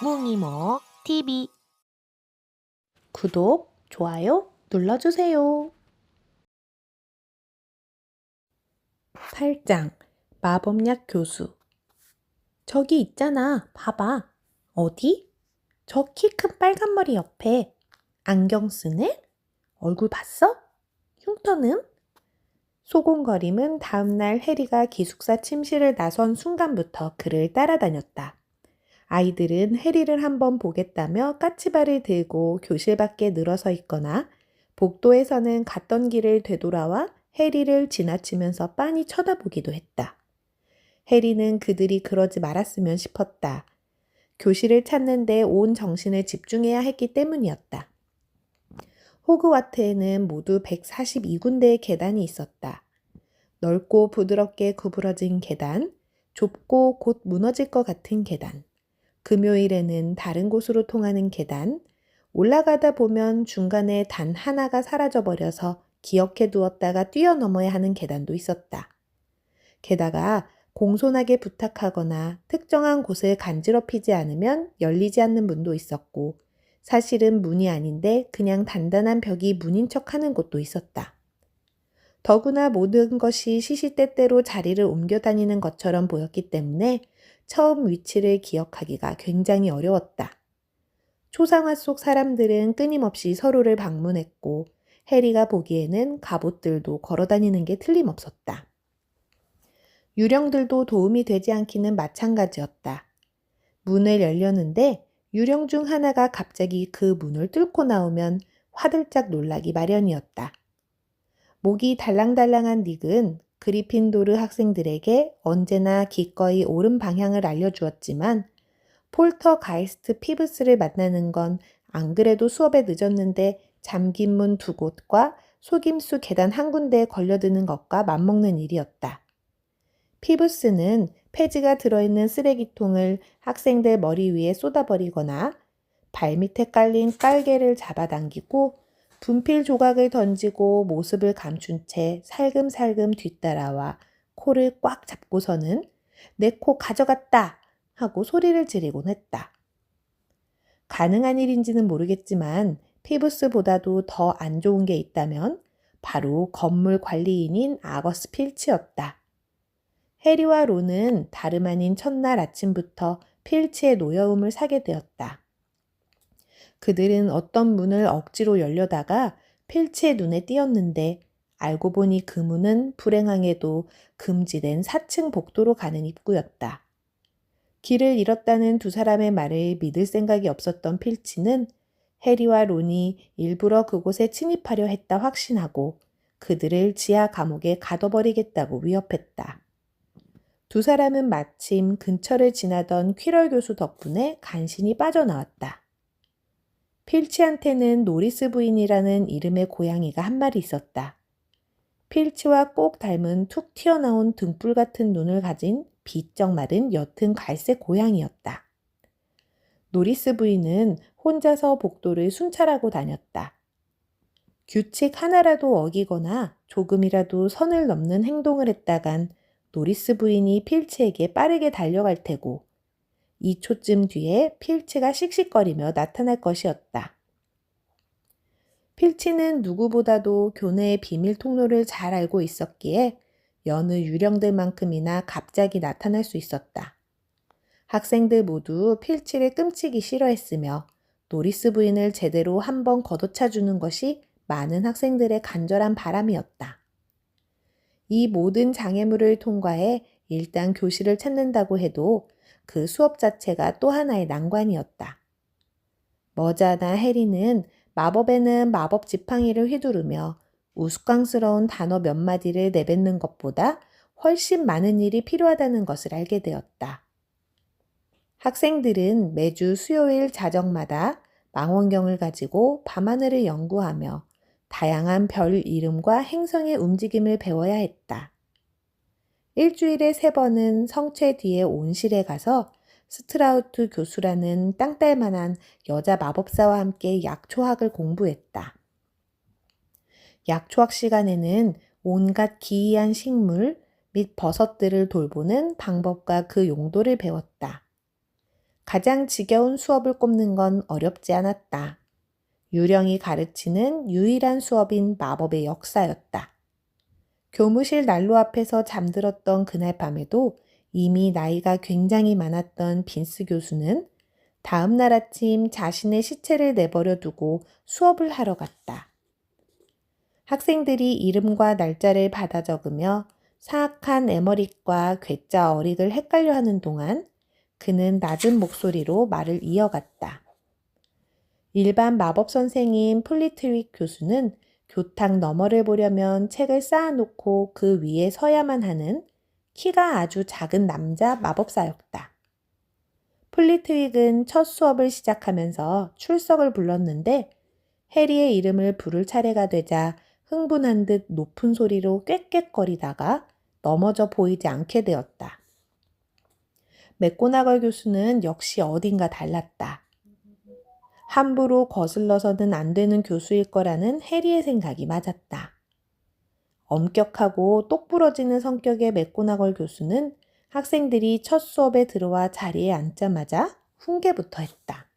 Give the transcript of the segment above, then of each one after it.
뭉이모 TV 구독, 좋아요 눌러주세요. 8장 마법약 교수. 저기 있잖아, 봐봐. 어디? 저 키 큰 빨간 머리 옆에 안경 쓴 애? 얼굴 봤어? 흉터는? 소곤거림은 다음날 해리가 기숙사 침실을 나선 순간부터 그를 따라다녔다. 아이들은 해리를 한번 보겠다며 까치발을 들고 교실 밖에 늘어서 있거나 복도에서는 갔던 길을 되돌아와 해리를 지나치면서 빤히 쳐다보기도 했다. 해리는 그들이 그러지 말았으면 싶었다. 교실을 찾는데 온 정신을 집중해야 했기 때문이었다. 호그와트에는 모두 142군데의 계단이 있었다. 넓고 부드럽게 구부러진 계단, 좁고 곧 무너질 것 같은 계단, 금요일에는 다른 곳으로 통하는 계단, 올라가다 보면 중간에 단 하나가 사라져버려서 기억해 두었다가 뛰어넘어야 하는 계단도 있었다. 게다가 공손하게 부탁하거나 특정한 곳을 간지럽히지 않으면 열리지 않는 문도 있었고, 사실은 문이 아닌데 그냥 단단한 벽이 문인 척하는 곳도 있었다. 더구나 모든 것이 시시때때로 자리를 옮겨 다니는 것처럼 보였기 때문에 처음 위치를 기억하기가 굉장히 어려웠다. 초상화 속 사람들은 끊임없이 서로를 방문했고 해리가 보기에는 갑옷들도 걸어다니는 게 틀림없었다. 유령들도 도움이 되지 않기는 마찬가지였다. 문을 열려는데 유령 중 하나가 갑자기 그 문을 뚫고 나오면 화들짝 놀라기 마련이었다. 목이 달랑달랑한 닉은 그리핀도르 학생들에게 언제나 기꺼이 옳은 방향을 알려주었지만 폴터가이스트 피브스를 만나는 건 안 그래도 수업에 늦었는데 잠긴 문 두 곳과 속임수 계단 한 군데에 걸려드는 것과 맞먹는 일이었다. 피브스는 폐지가 들어있는 쓰레기통을 학생들 머리 위에 쏟아버리거나 발밑에 깔린 깔개를 잡아당기고 분필 조각을 던지고 모습을 감춘 채 살금살금 뒤따라와 코를 꽉 잡고서는 내 코 가져갔다 하고 소리를 지르곤 했다. 가능한 일인지는 모르겠지만 피브스보다도 더 안 좋은 게 있다면 바로 건물 관리인인 아거스 필치였다. 해리와 론은 다름 아닌 첫날 아침부터 필치의 노여움을 사게 되었다. 그들은 어떤 문을 억지로 열려다가 필치의 눈에 띄었는데 알고 보니 그 문은 불행하게도 금지된 4층 복도로 가는 입구였다. 길을 잃었다는 두 사람의 말을 믿을 생각이 없었던 필치는 해리와 론이 일부러 그곳에 침입하려 했다 확신하고 그들을 지하 감옥에 가둬버리겠다고 위협했다. 두 사람은 마침 근처를 지나던 퀴럴 교수 덕분에 간신히 빠져나왔다. 필치한테는 노리스 부인이라는 이름의 고양이가 한 마리 있었다. 필치와 꼭 닮은 툭 튀어나온 등불 같은 눈을 가진 비쩍 마른 옅은 갈색 고양이였다. 노리스 부인은 혼자서 복도를 순찰하고 다녔다. 규칙 하나라도 어기거나 조금이라도 선을 넘는 행동을 했다간 노리스 부인이 필치에게 빠르게 달려갈 테고 2초쯤 뒤에 필치가 씩씩거리며 나타날 것이었다. 필치는 누구보다도 교내의 비밀 통로를 잘 알고 있었기에 여느 유령들만큼이나 갑자기 나타날 수 있었다. 학생들 모두 필치를 끔찍이 싫어했으며 노리스 부인을 제대로 한번 걷어차주는 것이 많은 학생들의 간절한 바람이었다. 이 모든 장애물을 통과해 일단 교실을 찾는다고 해도 그 수업 자체가 또 하나의 난관이었다. 머자나 해리는 마법에는 마법 지팡이를 휘두르며 우스꽝스러운 단어 몇 마디를 내뱉는 것보다 훨씬 많은 일이 필요하다는 것을 알게 되었다. 학생들은 매주 수요일 자정마다 망원경을 가지고 밤하늘을 연구하며 다양한 별 이름과 행성의 움직임을 배워야 했다. 일주일에 3번은 성체 뒤에 온실에 가서 스트라우트 교수라는 땅딸만한 여자 마법사와 함께 약초학을 공부했다. 약초학 시간에는 온갖 기이한 식물 및 버섯들을 돌보는 방법과 그 용도를 배웠다. 가장 지겨운 수업을 꼽는 건 어렵지 않았다. 유령이 가르치는 유일한 수업인 마법의 역사였다. 교무실 난로 앞에서 잠들었던 그날 밤에도 이미 나이가 굉장히 많았던 빈스 교수는 다음 날 아침 자신의 시체를 내버려 두고 수업을 하러 갔다. 학생들이 이름과 날짜를 받아 적으며 사악한 에머릿과 괴짜 어릭을 헷갈려 하는 동안 그는 낮은 목소리로 말을 이어갔다. 일반 마법 선생인 플리트윅 교수는 교탁 너머를 보려면 책을 쌓아놓고 그 위에 서야만 하는 키가 아주 작은 남자 마법사였다. 플리트윅은 첫 수업을 시작하면서 출석을 불렀는데 해리의 이름을 부를 차례가 되자 흥분한 듯 높은 소리로 꽥꽥거리다가 넘어져 보이지 않게 되었다. 맥고나걸 교수는 역시 어딘가 달랐다. 함부로 거슬러서는 안 되는 교수일 거라는 해리의 생각이 맞았다. 엄격하고 똑부러지는 성격의 맥고나걸 교수는 학생들이 첫 수업에 들어와 자리에 앉자마자 훈계부터 했다.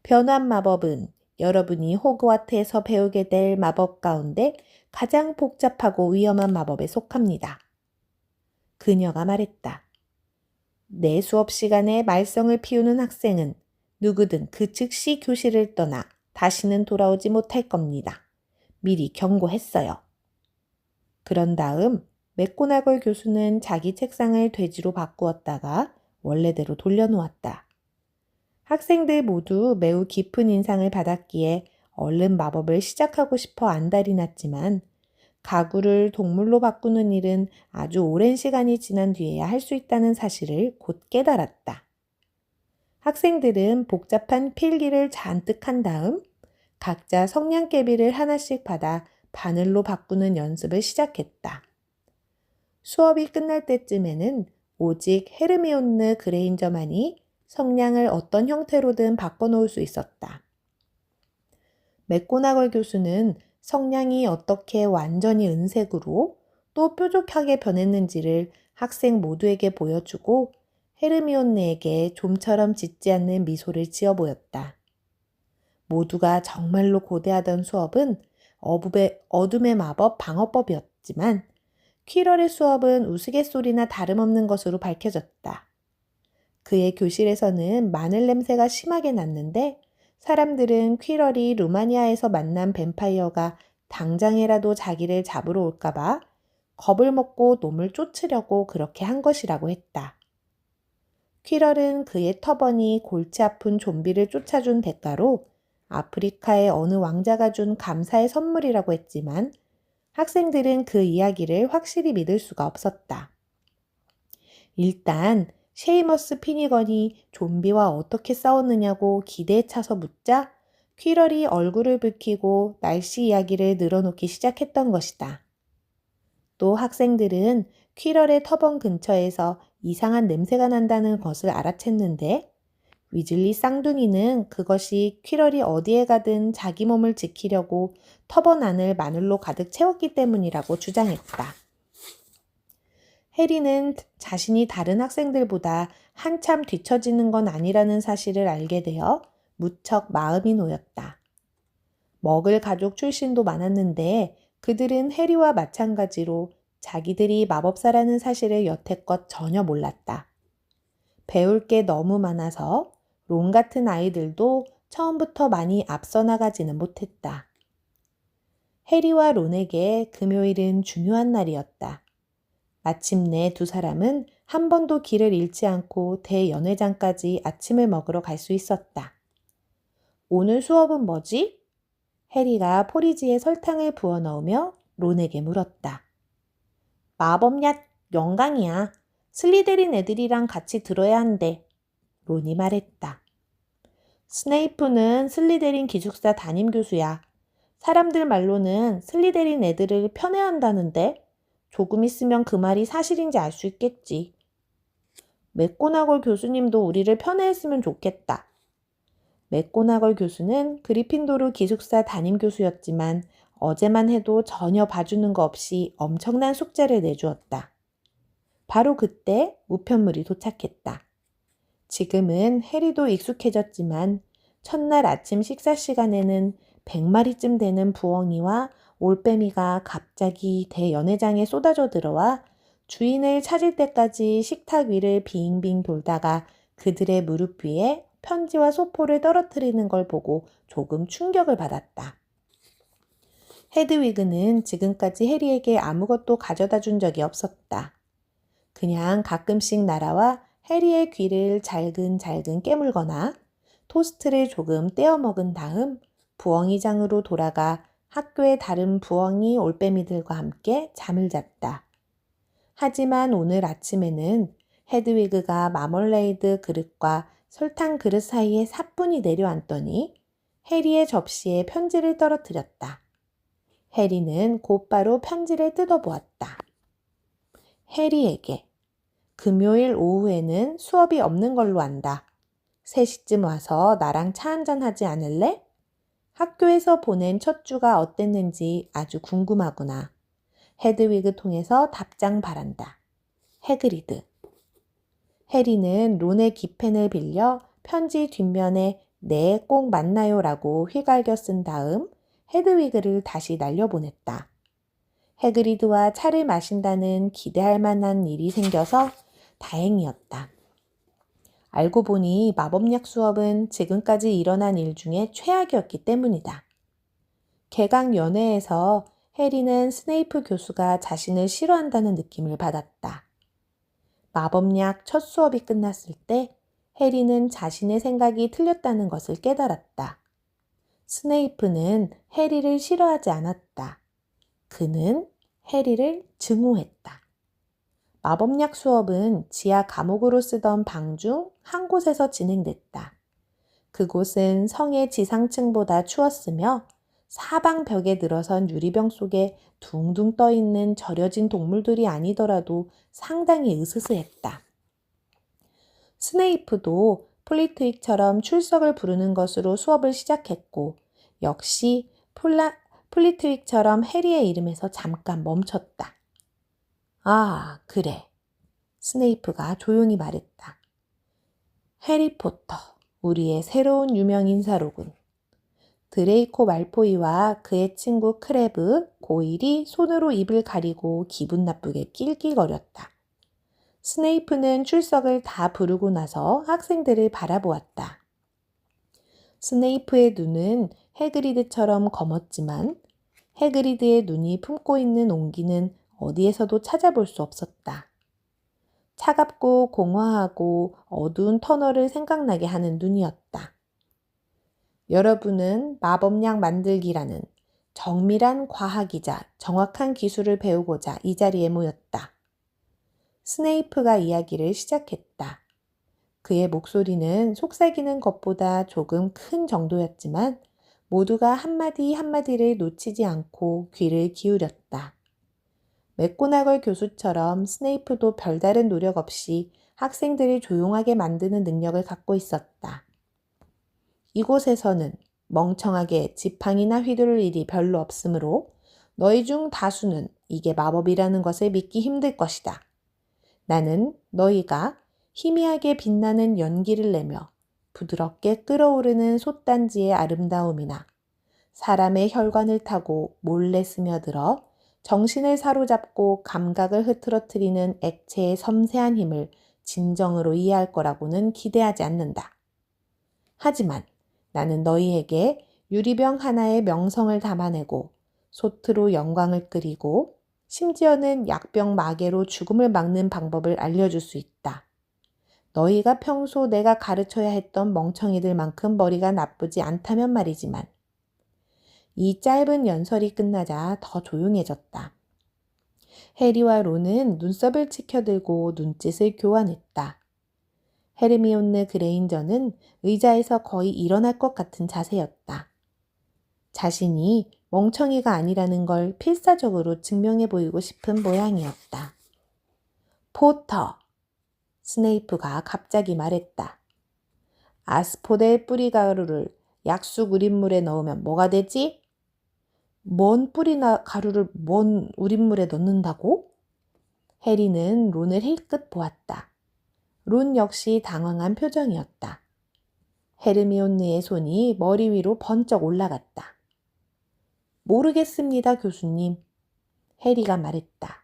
변환 마법은 여러분이 호그와트에서 배우게 될 마법 가운데 가장 복잡하고 위험한 마법에 속합니다. 그녀가 말했다. 내 수업 시간에 말썽을 피우는 학생은 누구든 그 즉시 교실을 떠나 다시는 돌아오지 못할 겁니다. 미리 경고했어요. 그런 다음 맥고나걸 교수는 자기 책상을 돼지로 바꾸었다가 원래대로 돌려놓았다. 학생들 모두 매우 깊은 인상을 받았기에 얼른 마법을 시작하고 싶어 안달이 났지만 가구를 동물로 바꾸는 일은 아주 오랜 시간이 지난 뒤에야 할 수 있다는 사실을 곧 깨달았다. 학생들은 복잡한 필기를 잔뜩 한 다음 각자 성냥개비를 하나씩 받아 바늘로 바꾸는 연습을 시작했다. 수업이 끝날 때쯤에는 오직 헤르미온느 그레인저만이 성냥을 어떤 형태로든 바꿔놓을 수 있었다. 맥고나걸 교수는 성냥이 어떻게 완전히 은색으로 또 뾰족하게 변했는지를 학생 모두에게 보여주고 헤르미온느에게 좀처럼 짓지 않는 미소를 지어 보였다. 모두가 정말로 고대하던 수업은 어둠의 마법 방어법이었지만 퀴럴의 수업은 우스갯소리나 다름없는 것으로 밝혀졌다. 그의 교실에서는 마늘 냄새가 심하게 났는데 사람들은 퀴럴이 루마니아에서 만난 뱀파이어가 당장이라도 자기를 잡으러 올까봐 겁을 먹고 놈을 쫓으려고 그렇게 한 것이라고 했다. 퀴럴은 그의 터번이 골치 아픈 좀비를 쫓아준 대가로 아프리카의 어느 왕자가 준 감사의 선물이라고 했지만 학생들은 그 이야기를 확실히 믿을 수가 없었다. 일단 셰이머스 피니건이 좀비와 어떻게 싸웠느냐고 기대에 차서 묻자 퀴럴이 얼굴을 붉히고 날씨 이야기를 늘어놓기 시작했던 것이다. 또 학생들은 퀴럴의 터번 근처에서 이상한 냄새가 난다는 것을 알아챘는데 위즐리 쌍둥이는 그것이 퀴럴이 어디에 가든 자기 몸을 지키려고 터번 안을 마늘로 가득 채웠기 때문이라고 주장했다. 해리는 자신이 다른 학생들보다 한참 뒤처지는 건 아니라는 사실을 알게 되어 무척 마음이 놓였다. 먹을 가족 출신도 많았는데 그들은 해리와 마찬가지로 자기들이 마법사라는 사실을 여태껏 전혀 몰랐다. 배울 게 너무 많아서 론 같은 아이들도 처음부터 많이 앞서 나가지는 못했다. 해리와 론에게 금요일은 중요한 날이었다. 마침내 두 사람은 한 번도 길을 잃지 않고 대연회장까지 아침을 먹으러 갈 수 있었다. 오늘 수업은 뭐지? 해리가 포리지에 설탕을 부어 넣으며 론에게 물었다. 마법야 영광이야. 슬리데린 애들이랑 같이 들어야 한대. 론이 말했다. 스네이프는 슬리데린 기숙사 담임 교수야. 사람들 말로는 슬리데린 애들을 편애한다는데 조금 있으면 그 말이 사실인지 알 수 있겠지. 맥고나걸 교수님도 우리를 편애했으면 좋겠다. 맥고나걸 교수는 그리핀도르 기숙사 담임 교수였지만 어제만 해도 전혀 봐주는 거 없이 엄청난 숙제를 내주었다. 바로 그때 우편물이 도착했다. 지금은 해리도 익숙해졌지만 첫날 아침 식사 시간에는 100마리쯤 되는 부엉이와 올빼미가 갑자기 대연회장에 쏟아져 들어와 주인을 찾을 때까지 식탁 위를 빙빙 돌다가 그들의 무릎 위에 편지와 소포를 떨어뜨리는 걸 보고 조금 충격을 받았다. 헤드위그는 지금까지 해리에게 아무것도 가져다 준 적이 없었다. 그냥 가끔씩 날아와 해리의 귀를 잘근잘근 깨물거나 토스트를 조금 떼어 먹은 다음 부엉이장으로 돌아가 학교의 다른 부엉이 올빼미들과 함께 잠을 잤다. 하지만 오늘 아침에는 헤드위그가 마멀레이드 그릇과 설탕 그릇 사이에 사뿐히 내려앉더니 해리의 접시에 편지를 떨어뜨렸다. 해리는 곧바로 편지를 뜯어보았다. 해리에게 금요일 오후에는 수업이 없는 걸로 안다. 3시쯤 와서 나랑 차 한잔 하지 않을래? 학교에서 보낸 첫 주가 어땠는지 아주 궁금하구나. 헤드위그 통해서 답장 바란다. 해그리드. 해리는 론의 기펜을 빌려 편지 뒷면에 네, 꼭 만나요 라고 휘갈겨 쓴 다음 헤드위그를 다시 날려보냈다. 해그리드와 차를 마신다는 기대할 만한 일이 생겨서 다행이었다. 알고 보니 마법약 수업은 지금까지 일어난 일 중에 최악이었기 때문이다. 개강 연회에서 해리는 스네이프 교수가 자신을 싫어한다는 느낌을 받았다. 마법약 첫 수업이 끝났을 때 해리는 자신의 생각이 틀렸다는 것을 깨달았다. 스네이프는 해리를 싫어하지 않았다. 그는 해리를 증오했다. 마법약 수업은 지하 감옥으로 쓰던 방 중 한 곳에서 진행됐다. 그곳은 성의 지상층보다 추웠으며 사방 벽에 늘어선 유리병 속에 둥둥 떠있는 절여진 동물들이 아니더라도 상당히 으스스했다. 스네이프도 플리트윅처럼 출석을 부르는 것으로 수업을 시작했고 역시 플리트윅처럼 해리의 이름에서 잠깐 멈췄다. 아, 그래. 스네이프가 조용히 말했다. 해리포터, 우리의 새로운 유명 인사로군. 드레이코 말포이와 그의 친구 크레브, 고일이 손으로 입을 가리고 기분 나쁘게 낄낄거렸다. 스네이프는 출석을 다 부르고 나서 학생들을 바라보았다. 스네이프의 눈은 해그리드처럼 검었지만 해그리드의 눈이 품고 있는 온기는 어디에서도 찾아볼 수 없었다. 차갑고 공허하고 어두운 터널을 생각나게 하는 눈이었다. 여러분은 마법약 만들기라는 정밀한 과학이자 정확한 기술을 배우고자 이 자리에 모였다. 스네이프가 이야기를 시작했다. 그의 목소리는 속삭이는 것보다 조금 큰 정도였지만 모두가 한마디 한마디를 놓치지 않고 귀를 기울였다. 맥고나걸 교수처럼 스네이프도 별다른 노력 없이 학생들을 조용하게 만드는 능력을 갖고 있었다. 이곳에서는 멍청하게 지팡이나 휘두를 일이 별로 없으므로 너희 중 다수는 이게 마법이라는 것을 믿기 힘들 것이다. 나는 너희가 희미하게 빛나는 연기를 내며 부드럽게 끓어오르는 솥단지의 아름다움이나 사람의 혈관을 타고 몰래 스며들어 정신을 사로잡고 감각을 흐트러뜨리는 액체의 섬세한 힘을 진정으로 이해할 거라고는 기대하지 않는다. 하지만 나는 너희에게 유리병 하나에 명성을 담아내고 솥으로 영광을 끓이고 심지어는 약병 마개로 죽음을 막는 방법을 알려줄 수 있다. 너희가 평소 내가 가르쳐야 했던 멍청이들만큼 머리가 나쁘지 않다면 말이지만 이 짧은 연설이 끝나자 더 조용해졌다. 해리와 론은 눈썹을 치켜들고 눈짓을 교환했다. 헤르미온느 그레인저는 의자에서 거의 일어날 것 같은 자세였다. 자신이 멍청이가 아니라는 걸 필사적으로 증명해 보이고 싶은 모양이었다. 포터! 스네이프가 갑자기 말했다. 아스포델 뿌리가루를 약수 우린물에 넣으면 뭐가 되지? 뭔 뿌리나 가루를 뭔 우린물에 넣는다고? 해리는 론을 힐끗 보았다. 론 역시 당황한 표정이었다. 헤르미온느의 손이 머리 위로 번쩍 올라갔다. 모르겠습니다, 교수님. 해리가 말했다.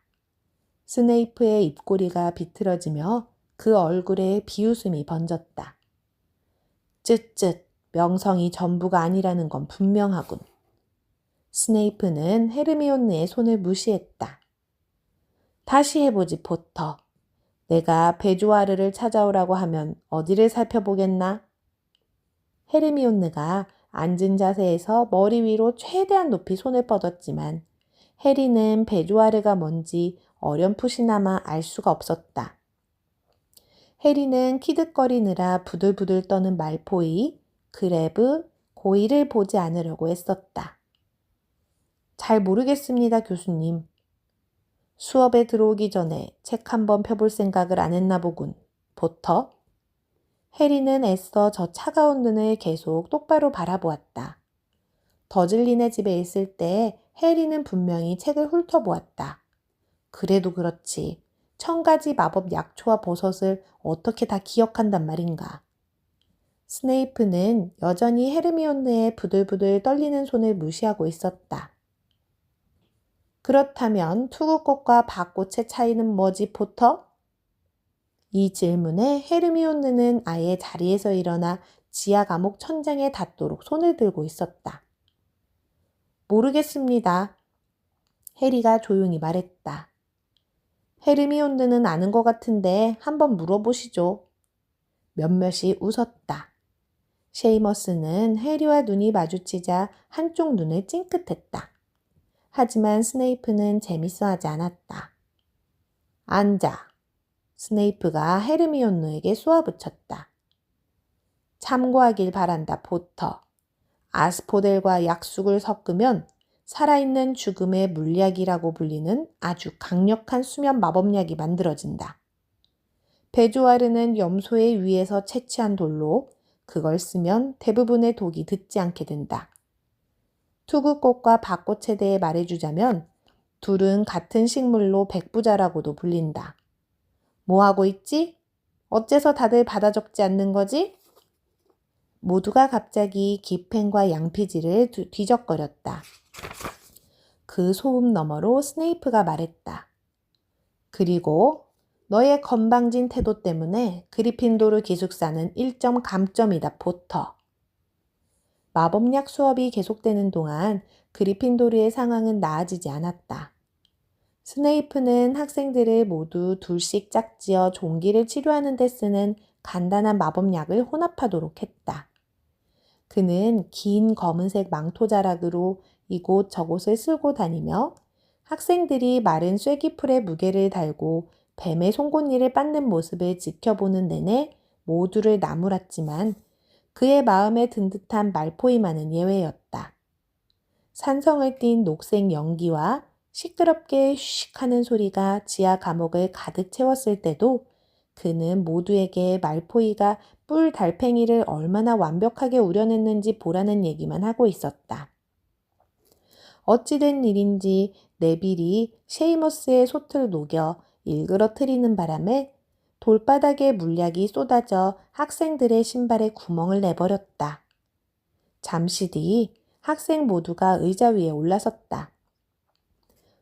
스네이프의 입꼬리가 비틀어지며 그 얼굴에 비웃음이 번졌다. 쯧쯧, 명성이 전부가 아니라는 건 분명하군. 스네이프는 헤르미온느의 손을 무시했다. 다시 해보지, 포터. 내가 베조아르를 찾아오라고 하면 어디를 살펴보겠나? 헤르미온느가 앉은 자세에서 머리 위로 최대한 높이 손을 뻗었지만 해리는 베조아르가 뭔지 어렴풋이나마 알 수가 없었다. 해리는 키득거리느라 부들부들 떠는 말포이, 그래브, 고이를 보지 않으려고 애썼다. 잘 모르겠습니다, 교수님. 수업에 들어오기 전에 책 한번 펴볼 생각을 안 했나 보군. 포터. 해리는 애써 저 차가운 눈을 계속 똑바로 바라보았다. 더즐린의 집에 있을 때 해리는 분명히 책을 훑어보았다. 그래도 그렇지. 1000가지 마법 약초와 버섯을 어떻게 다 기억한단 말인가. 스네이프는 여전히 헤르미온느의 부들부들 떨리는 손을 무시하고 있었다. 그렇다면 투구꽃과 밭꽃의 차이는 뭐지, 포터? 이 질문에 헤르미온느는 아예 자리에서 일어나 지하 감옥 천장에 닿도록 손을 들고 있었다. 모르겠습니다. 해리가 조용히 말했다. 헤르미온느는 아는 것 같은데 한번 물어보시죠. 몇몇이 웃었다. 셰이머스는 해리와 눈이 마주치자 한쪽 눈을 찡긋했다. 하지만 스네이프는 재밌어하지 않았다. 앉아. 스네이프가 헤르미온느에게 쏘아붙였다. 참고하길 바란다, 포터. 아스포델과 약숙을 섞으면 살아있는 죽음의 물약이라고 불리는 아주 강력한 수면 마법약이 만들어진다. 베조아르는 염소의 위에서 채취한 돌로 그걸 쓰면 대부분의 독이 듣지 않게 된다. 투구꽃과 밭꽃에 대해 말해주자면 둘은 같은 식물로 백부자라고도 불린다. 뭐하고 있지? 어째서 다들 받아 적지 않는 거지? 모두가 갑자기 기펜과 양피지를 뒤적거렸다. 그 소음 너머로 스네이프가 말했다. 그리고 너의 건방진 태도 때문에 그리핀도르 기숙사는 1점 감점이다, 포터. 마법약 수업이 계속되는 동안 그리핀도르의 상황은 나아지지 않았다. 스네이프는 학생들을 모두 둘씩 짝지어 종기를 치료하는 데 쓰는 간단한 마법약을 혼합하도록 했다. 그는 긴 검은색 망토자락으로 이곳 저곳을 쓸고 다니며 학생들이 마른 쐐기풀에 무게를 달고 뱀의 송곳니를 빻는 모습을 지켜보는 내내 모두를 나무랐지만 그의 마음에 든 듯한 말포이만은 예외였다. 산성을 띤 녹색 연기와 시끄럽게 슉하는 소리가 지하 감옥을 가득 채웠을 때도 그는 모두에게 말포이가 뿔 달팽이를 얼마나 완벽하게 우려냈는지 보라는 얘기만 하고 있었다. 어찌된 일인지 네빌이 셰이머스의 솥을 녹여 일그러뜨리는 바람에 돌바닥에 물약이 쏟아져 학생들의 신발에 구멍을 내버렸다. 잠시 뒤 학생 모두가 의자 위에 올라섰다.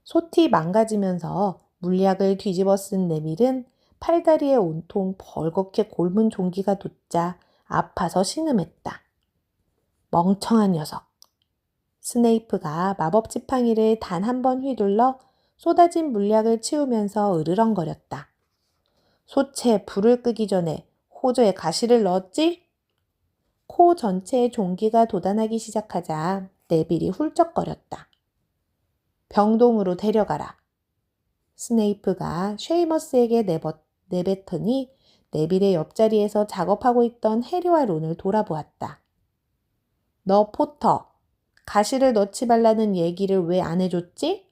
솥이 망가지면서 물약을 뒤집어 쓴 네빌은 팔다리에 온통 벌겋게 곪은 종기가 돋자 아파서 신음했다. 멍청한 녀석. 스네이프가 마법 지팡이를 단 한 번 휘둘러 쏟아진 물약을 치우면서 으르렁거렸다. 솥에 불을 끄기 전에 호저에 가시를 넣었지? 코 전체에 종기가 돋아나기 시작하자 네빌이 훌쩍거렸다. 병동으로 데려가라. 스네이프가 쉐이머스에게 내뱉더니 네빌의 옆자리에서 작업하고 있던 해리와 론을 돌아보았다. 너 포터, 가시를 넣지 말라는 얘기를 왜 안 해줬지?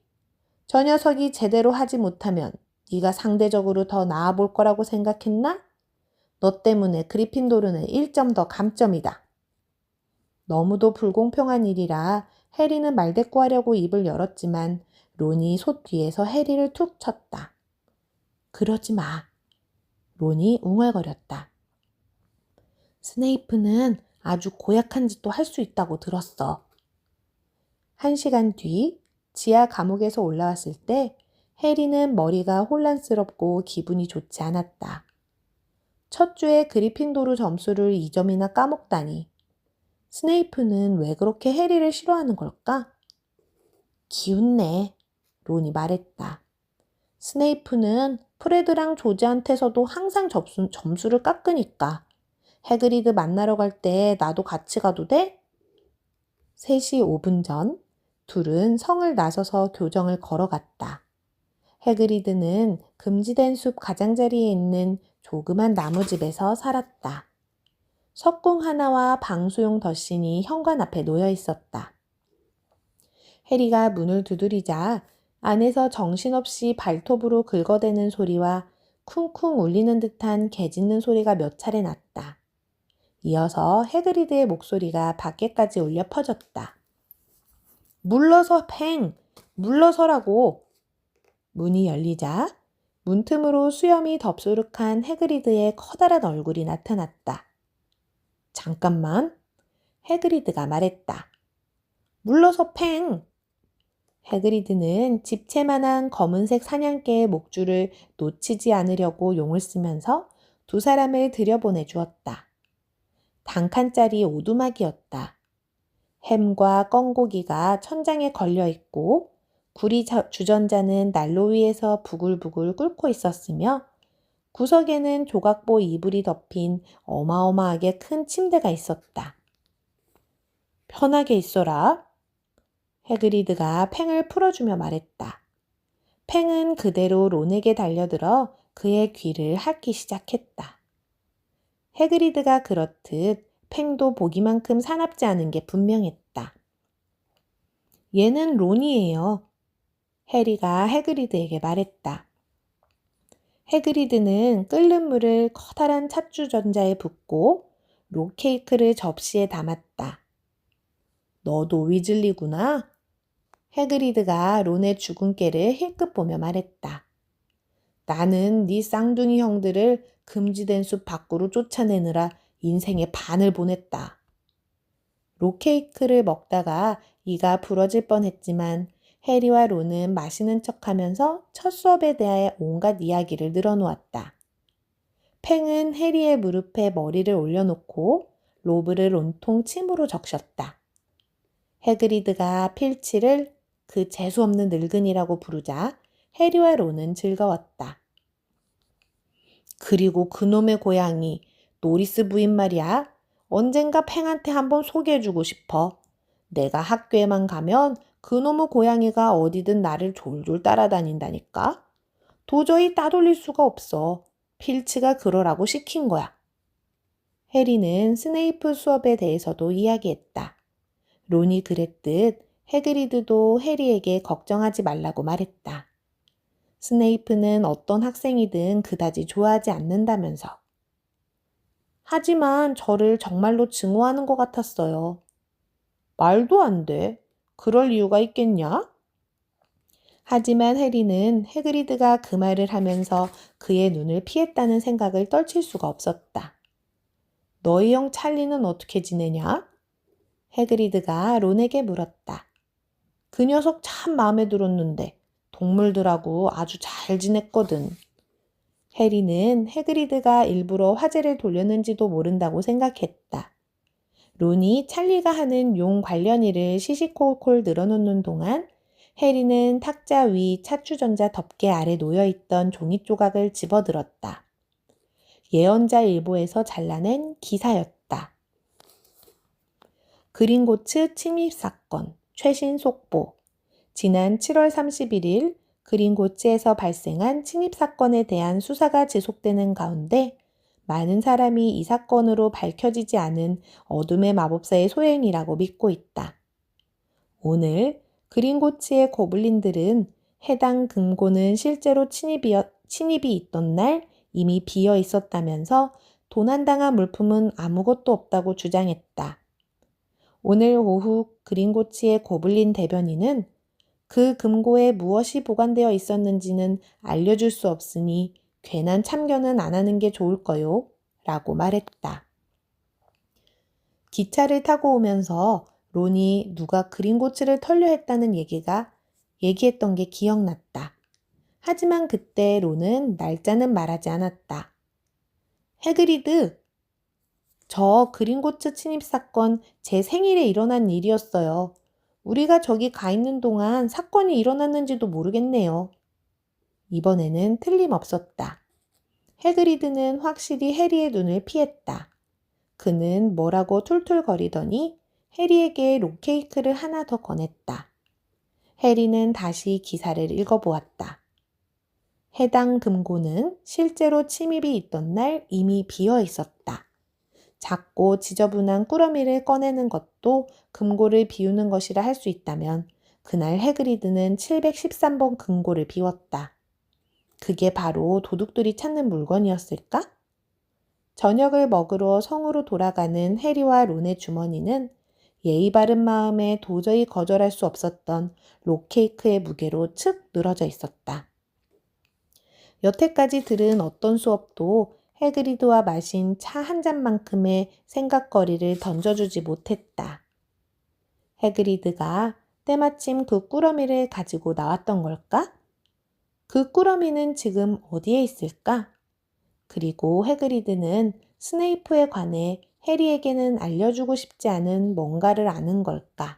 저 녀석이 제대로 하지 못하면 네가 상대적으로 더 나아 볼 거라고 생각했나? 너 때문에 그리핀도르는 1점 더 감점이다. 너무도 불공평한 일이라 해리는 말대꾸하려고 입을 열었지만 론이 솥 뒤에서 해리를 툭 쳤다. 그러지 마. 론이 웅얼거렸다. 스네이프는 아주 고약한 짓도 할 수 있다고 들었어. 1시간 뒤 지하 감옥에서 올라왔을 때 해리는 머리가 혼란스럽고 기분이 좋지 않았다. 첫 주에 그리핀도르 점수를 2점이나 까먹다니. 스네이프는 왜 그렇게 해리를 싫어하는 걸까? 기운내, 론이 말했다. 스네이프는 프레드랑 조지한테서도 항상 점수를 깎으니까. 해그리드 만나러 갈 때 나도 같이 가도 돼? 3시 5분 전 둘은 성을 나서서 교정을 걸어갔다. 해그리드는 금지된 숲 가장자리에 있는 조그만 나무집에서 살았다. 석궁 하나와 방수용 덧신이 현관 앞에 놓여 있었다. 해리가 문을 두드리자 안에서 정신없이 발톱으로 긁어대는 소리와 쿵쿵 울리는 듯한 개 짖는 소리가 몇 차례 났다. 이어서 해그리드의 목소리가 밖에까지 울려 퍼졌다. 물러서 팽! 물러서라고! 문이 열리자 문틈으로 수염이 덥수룩한 해그리드의 커다란 얼굴이 나타났다. 잠깐만, 해그리드가 말했다. 물러서 팽! 해그리드는 집채만한 검은색 사냥개의 목줄을 놓치지 않으려고 용을 쓰면서 두 사람을 들여보내 주었다. 단칸짜리 오두막이었다. 햄과 껌고기가 천장에 걸려있고 구리 주전자는 난로 위에서 부글부글 끓고 있었으며 구석에는 조각보 이불이 덮인 어마어마하게 큰 침대가 있었다. 편하게 있어라. 해그리드가 팽을 풀어주며 말했다. 팽은 그대로 론에게 달려들어 그의 귀를 핥기 시작했다. 해그리드가 그렇듯 팽도 보기만큼 사납지 않은 게 분명했다. 얘는 론이에요. 해리가 해그리드에게 말했다. 해그리드는 끓는 물을 커다란 찻주전자에 붓고 롯케이크를 접시에 담았다. 너도 위즐리구나? 해그리드가 론의 주근깨를 힐끗 보며 말했다. 나는 네 쌍둥이 형들을 금지된 숲 밖으로 쫓아내느라 인생의 반을 보냈다. 롯케이크를 먹다가 이가 부러질 뻔했지만 해리와 론은 마시는 척하면서 첫 수업에 대해 온갖 이야기를 늘어놓았다. 팽은 해리의 무릎에 머리를 올려놓고 로브를 온통 침으로 적셨다. 해그리드가 필치를 그 재수없는 늙은이라고 부르자 해리와 론은 즐거웠다. 그리고 그놈의 고양이 노리스 부인 말이야. 언젠가 팽한테 한번 소개해주고 싶어. 내가 학교에만 가면 그놈의 고양이가 어디든 나를 졸졸 따라다닌다니까. 도저히 따돌릴 수가 없어. 필치가 그러라고 시킨 거야. 해리는 스네이프 수업에 대해서도 이야기했다. 론이 그랬듯 해그리드도 해리에게 걱정하지 말라고 말했다. 스네이프는 어떤 학생이든 그다지 좋아하지 않는다면서. 하지만 저를 정말로 증오하는 것 같았어요. 말도 안 돼. 그럴 이유가 있겠냐? 하지만 해리는 해그리드가 그 말을 하면서 그의 눈을 피했다는 생각을 떨칠 수가 없었다. 너희 형 찰리는 어떻게 지내냐? 해그리드가 론에게 물었다. 그 녀석 참 마음에 들었는데 동물들하고 아주 잘 지냈거든. 해리는 해그리드가 일부러 화제를 돌렸는지도 모른다고 생각했다. 론이 찰리가 하는 용 관련 일을 시시콜콜 늘어놓는 동안 해리는 탁자 위 찻주전자 덮개 아래 놓여있던 종이 조각을 집어들었다. 예언자 일보에서 잘라낸 기사였다. 그린고츠 침입사건 최신 속보. 지난 7월 31일 그린고츠에서 발생한 침입사건에 대한 수사가 지속되는 가운데 많은 사람이 이 사건으로 밝혀지지 않은 어둠의 마법사의 소행이라고 믿고 있다. 오늘 그린고츠의 고블린들은 해당 금고는 실제로 침입이 있던 날 이미 비어 있었다면서 도난당한 물품은 아무것도 없다고 주장했다. 오늘 오후 그린고츠의 고블린 대변인은 그 금고에 무엇이 보관되어 있었는지는 알려줄 수 없으니 괜한 참견은 안 하는 게 좋을 거요. 라고 말했다. 기차를 타고 오면서 론이 누가 그린고츠를 털려 했다는 얘기했던 게 기억났다. 하지만 그때 론은 날짜는 말하지 않았다. 해그리드, 저 그린고츠 침입 사건 제 생일에 일어난 일이었어요. 우리가 저기 가 있는 동안 사건이 일어났는지도 모르겠네요. 이번에는 틀림없었다. 해그리드는 확실히 해리의 눈을 피했다. 그는 뭐라고 툴툴거리더니 해리에게 롯케이크를 하나 더 권했다. 해리는 다시 기사를 읽어보았다. 해당 금고는 실제로 침입이 있던 날 이미 비어 있었다. 작고 지저분한 꾸러미를 꺼내는 것도 금고를 비우는 것이라 할 수 있다면 그날 해그리드는 713번 금고를 비웠다. 그게 바로 도둑들이 찾는 물건이었을까? 저녁을 먹으러 성으로 돌아가는 해리와 론의 주머니는 예의 바른 마음에 도저히 거절할 수 없었던 롯케이크의 무게로 측 늘어져 있었다. 여태까지 들은 어떤 수업도 해그리드와 마신 차 한 잔만큼의 생각거리를 던져주지 못했다. 해그리드가 때마침 그 꾸러미를 가지고 나왔던 걸까? 그 꾸러미는 지금 어디에 있을까? 그리고 해그리드는 스네이프에 관해 해리에게는 알려주고 싶지 않은 뭔가를 아는 걸까?